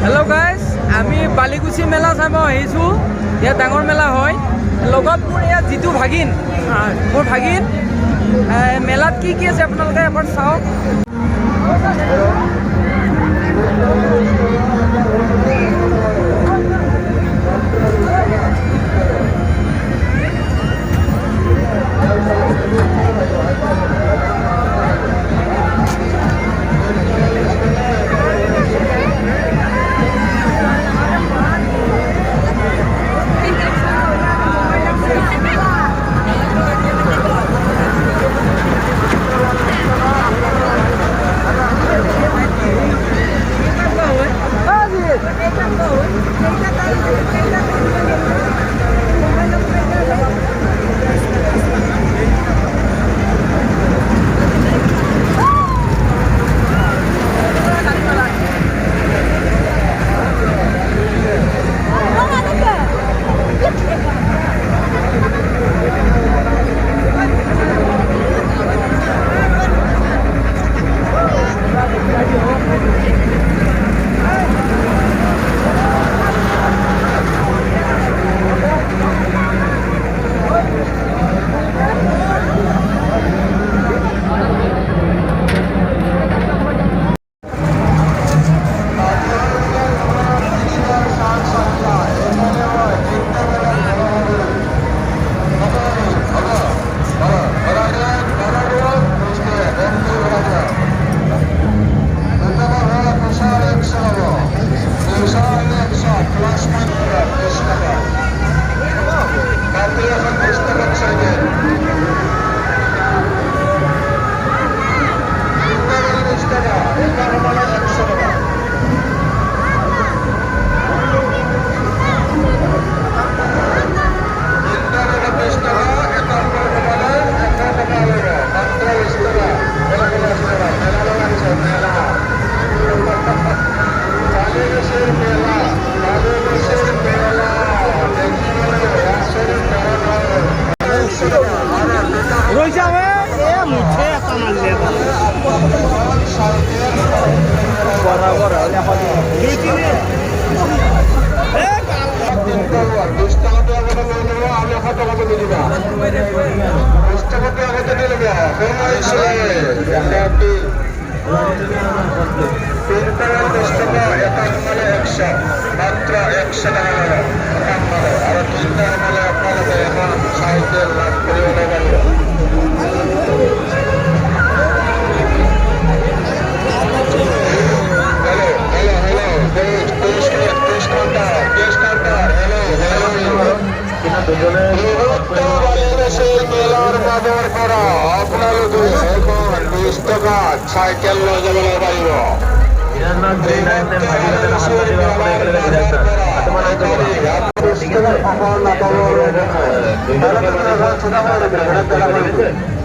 Hello guys আমি বালিকুচি মেলা চাব আহিছোঁ। ইয়াত ডাঙৰ মেলা হয়। লগত মোৰ ইয়াত যিটো ভাগিন মোৰ ভাগিন মেলাত কি আছে আপোনালোকে এবাৰ চাওক।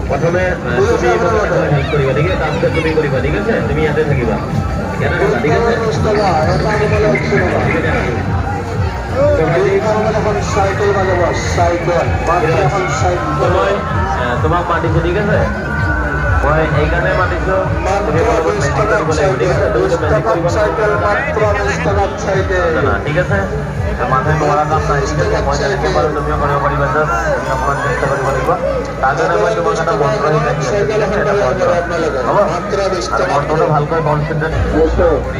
प्रथमे हेल्प करिबा ठीक है, काम তুমি করিবা ঠিক আছে, তুমি ইয়াতে থাকিবা ঠিক আছে। তোমাক মাতিছো ঠিক আছে, মই এইকাৰণে মাতিছো তুমি ঠিক আছে। মানুহে নোৱাৰা কাম নাই ঠিক আছে, মই যেনেকৈ পাৰোঁ তুমিও কৰিব পাৰিবা। জাষ্ট তুমি অকণমান চেষ্টা কৰিব লাগিব। তাৰ কাৰণে মই তোমাক এটা মন্ত্ৰ শিকাই দিম হ'ব, আৰু মন্ত্ৰটো ভালকৈ কনচেনট্ৰেট কৰি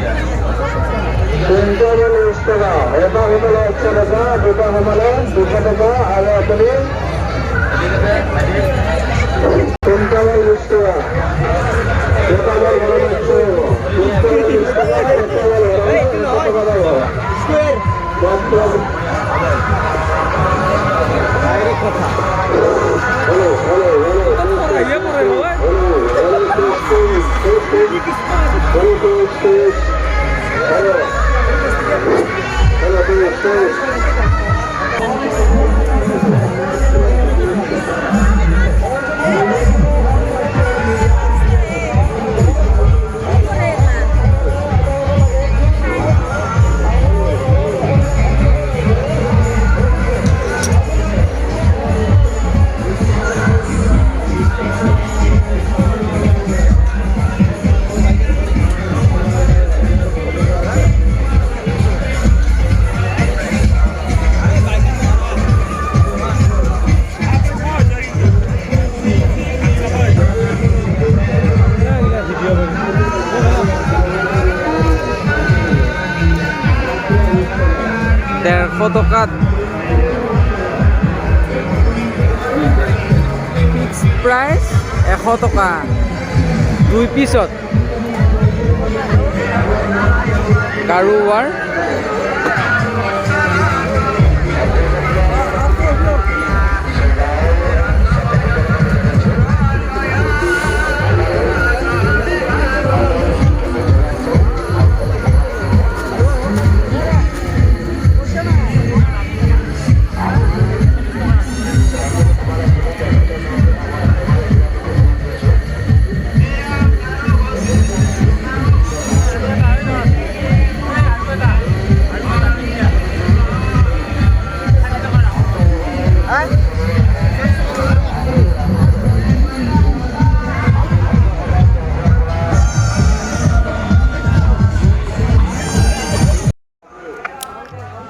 150 টকাত ফিক্স প্ৰাইচ 100 টকা 2 পিছত গাৰু ৱাৰ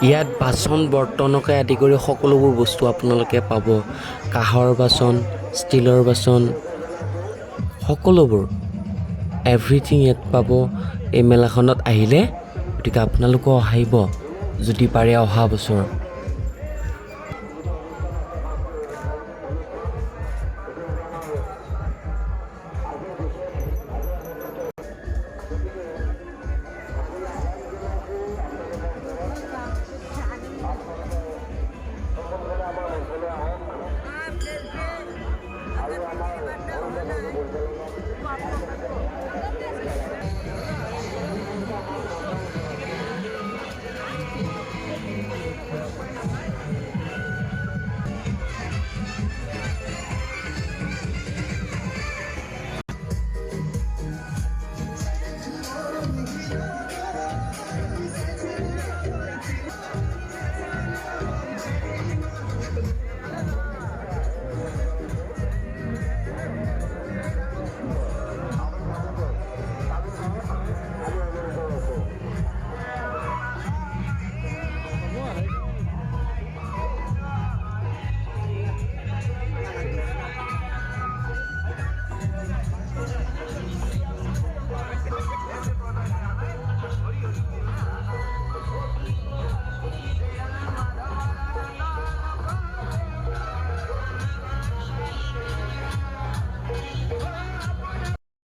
ইয়াত বাচন বৰ্তনকে আদি কৰি সকলোবোৰ বস্তু আপোনালোকে পাব কাঁহৰ বাচন ষ্টিলৰ বাচন সকলোবোৰ এভৰিথিং ইয়াত পাব এই মেলাখনত আহিলে গতিকে আপোনালোকো আহিব যদি পাৰে অহা বছৰ